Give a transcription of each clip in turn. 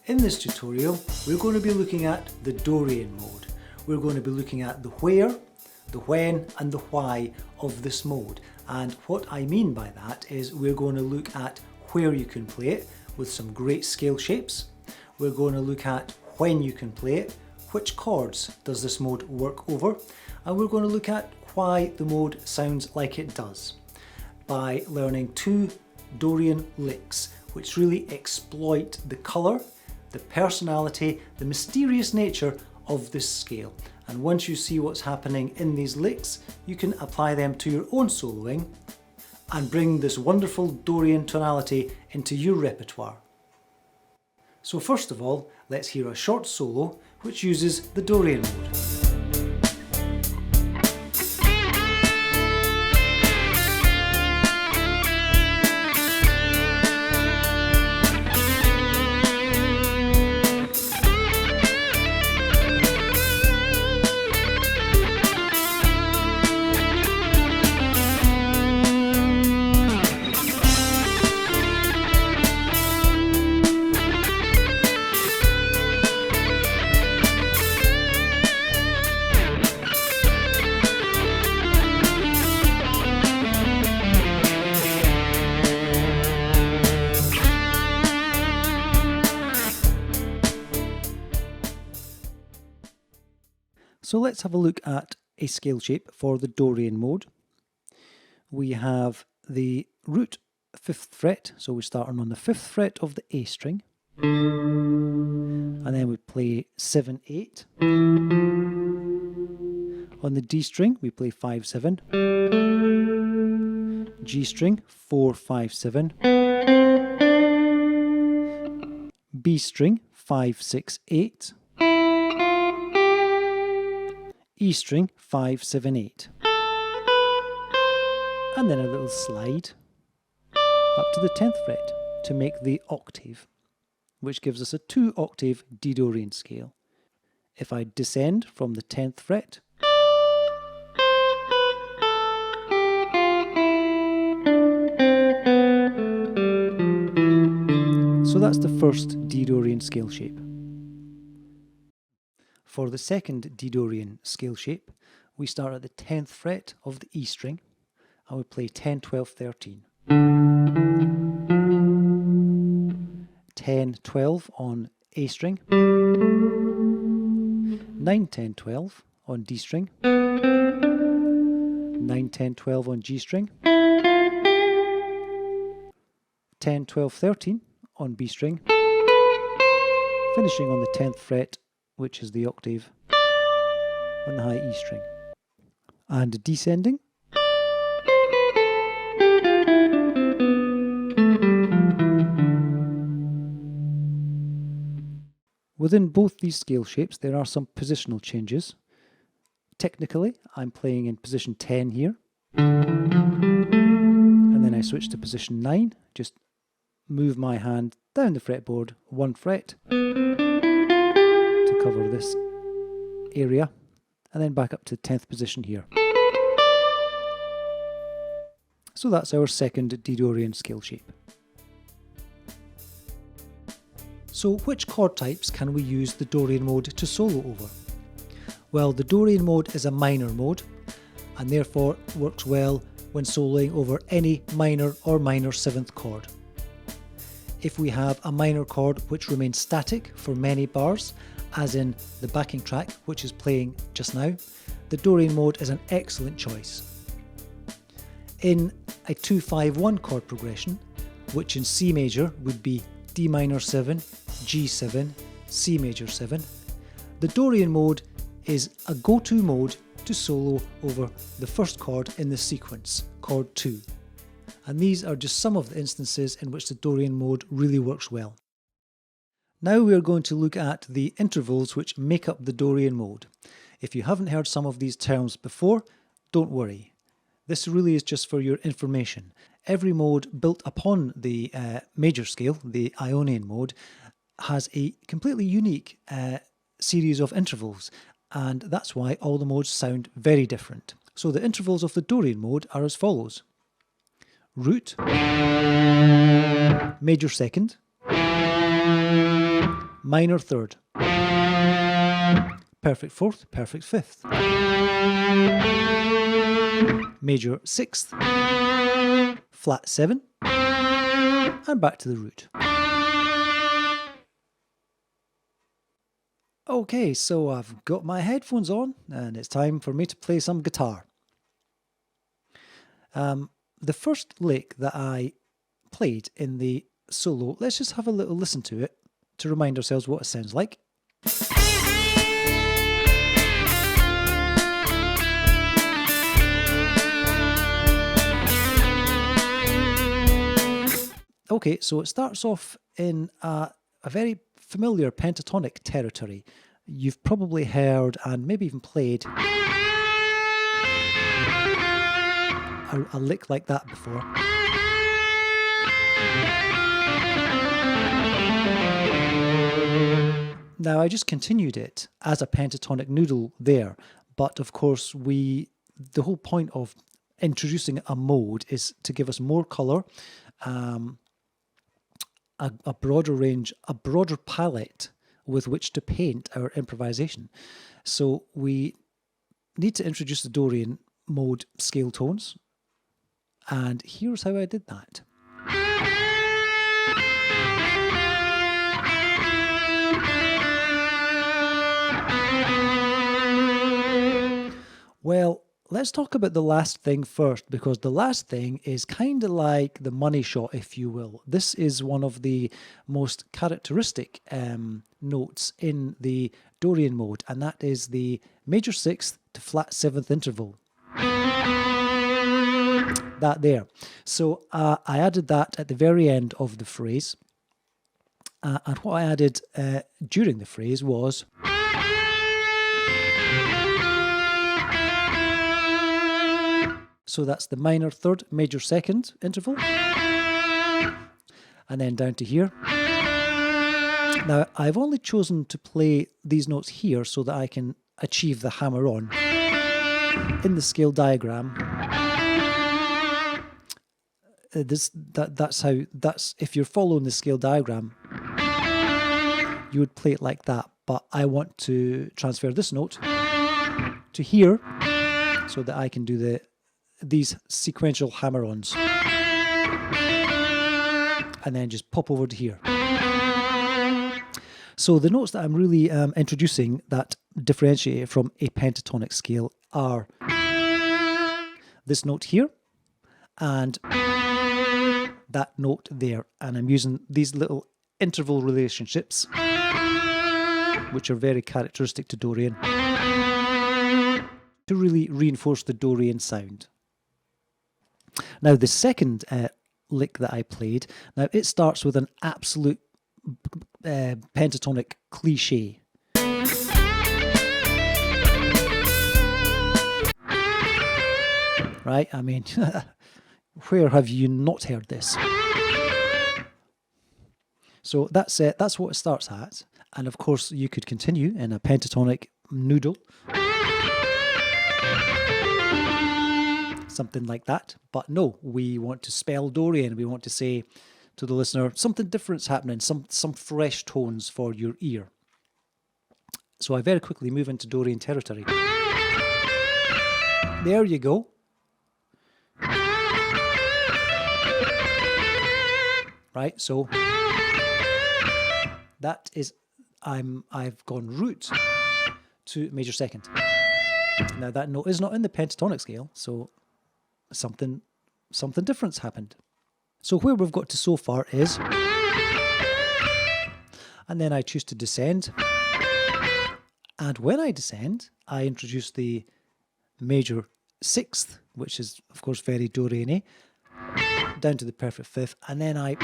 In this tutorial, we're going to be looking at the Dorian mode. We're going to be looking at the where, the when and the why of this mode. And what I mean by that is we're going to look at where you can play it with some great scale shapes. We're going to look at when you can play it, which chords does this mode work over, and we're going to look at why the mode sounds like it does by learning two Dorian licks which really exploit the colour, the personality, the mysterious nature of this scale. And once you see what's happening in these licks, you can apply them to your own soloing and bring this wonderful Dorian tonality into your repertoire. So first of all, let's hear a short solo which uses the Dorian mode. So let's have a look at a scale shape for the Dorian mode. We have the root 5th fret, so we're starting on the 5th fret of the A string, and then we play 7, 8. On the D string we play 5, 7, G string 4, 5, 7, B string 5, 6, 8, E string 5, 7, 8, and then a little slide up to the 10th fret to make the octave, which gives us a 2-octave D Dorian scale. If I descend from the 10th fret, so that's the first D Dorian scale shape. For the second D Dorian scale shape, we start at the 10th fret of the E string and we play 10, 12, 13. 10, 12 on A string, 9, 10, 12 on D string, 9, 10, 12 on G string, 10, 12, 13 on B string, finishing on the 10th fret, which is the octave on the high E string, and descending. Within both these scale shapes there are some positional changes. Technically I'm playing in position 10 here, and then I switch to position 9, just move my hand down the fretboard 1 fret to cover this area, and then back up to the 10th position here. So that's our second D Dorian scale shape. So which chord types can we use the Dorian mode to solo over? Well, the Dorian mode is a minor mode and therefore works well when soloing over any minor or minor 7th chord. If we have a minor chord which remains static for many bars, as in the backing track which is playing just now, the Dorian mode is an excellent choice. In a 2-5-1 chord progression, which in C major would be D minor 7, G7, C major 7, the Dorian mode is a go-to mode to solo over the first chord in the sequence, chord 2. And these are just some of the instances in which the Dorian mode really works well. Now we are going to look at the intervals which make up the Dorian mode. If you haven't heard some of these terms before, don't worry. This really is just for your information. Every mode built upon the major scale, the Ionian mode, has a completely unique series of intervals, and that's why all the modes sound very different. So the intervals of the Dorian mode are as follows: root, major second, minor third, perfect fourth, perfect fifth, major sixth, flat 7, and back to the root. Okay, so I've got my headphones on and it's time for me to play some guitar. The first lick that I played in the solo, let's just have a little listen to it to remind ourselves what it sounds like. Okay, so it starts off in a very familiar pentatonic territory. You've probably heard and maybe even played a lick like that before. Now I just continued it as a pentatonic noodle there, but of course the whole point of introducing a mode is to give us more colour, a broader range, a broader palette with which to paint our improvisation. So we need to introduce the Dorian mode scale tones, and here's how I did that. Well, let's talk about the last thing first, because the last thing is kind of like the money shot, if you will. This is one of the most characteristic notes in the Dorian mode, and that is the major sixth to flat seventh interval. That there. So I added that at the very end of the phrase, and what I added during the phrase was so that's the minor third, major second interval, and then down to here. Now I've only chosen to play these notes here so that I can achieve the hammer on. In the scale diagram, that's if you're following the scale diagram, you would play it like that, but I want to transfer this note to here so that I can do these sequential hammer-ons, and then just pop over to here. So the notes that I'm really introducing that differentiate it from a pentatonic scale are this note here and that note there, and I'm using these little interval relationships, which are very characteristic to Dorian, to really reinforce the Dorian sound. Now the second lick that I played, now it starts with an absolute pentatonic cliche. Right? I mean, where have you not heard this? So that's it. That's what it starts at. And of course, you could continue in a pentatonic noodle, something like that. But no, we want to spell Dorian. We want to say to the listener, something different's happening, some fresh tones for your ear. So I very quickly move into Dorian territory. There you go. Right, so that is, I've gone root to major second. Now that note is not in the pentatonic scale, so something different's happened. So where we've got to so far is, and then I choose to descend, and when I descend, I introduce the major sixth, which is of course very Dorian-y, down to the perfect fifth, and then I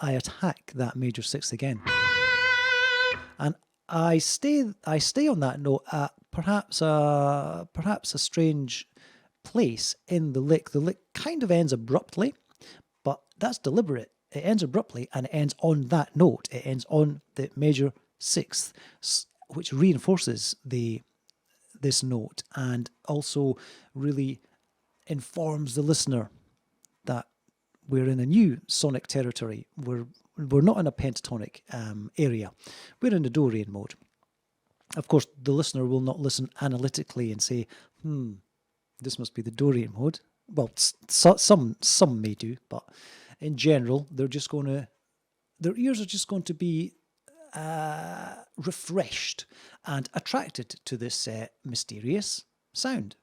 attack that major sixth again, and I stay on that note at perhaps a strange place in the lick. The lick kind of ends abruptly, but that's deliberate. It ends abruptly and it ends on that note. It ends on the major sixth, which reinforces this note and also really informs the listener that we're in a new sonic territory. We're we're not in a pentatonic area. We're in the Dorian mode. Of course, the listener will not listen analytically and say, this must be the Dorian mode. Well, some may do, but in general, their ears are just going to be refreshed and attracted to this mysterious sound.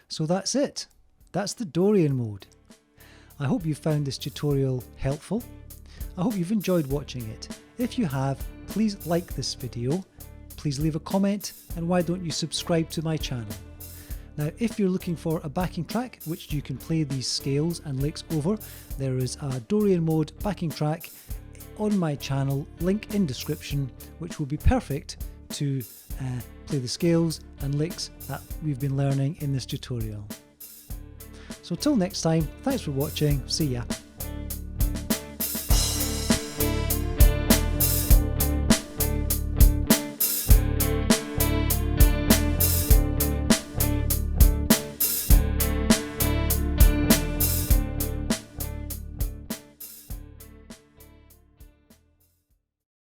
So that's it. That's the Dorian mode. I hope you found this tutorial helpful. I hope you've enjoyed watching it. If you have, please like this video, please leave a comment, and why don't you subscribe to my channel. Now, if you're looking for a backing track which you can play these scales and licks over, there is a Dorian mode backing track on my channel, link in description, which will be perfect to play the scales and licks that we've been learning in this tutorial. So till next time, thanks for watching, see ya.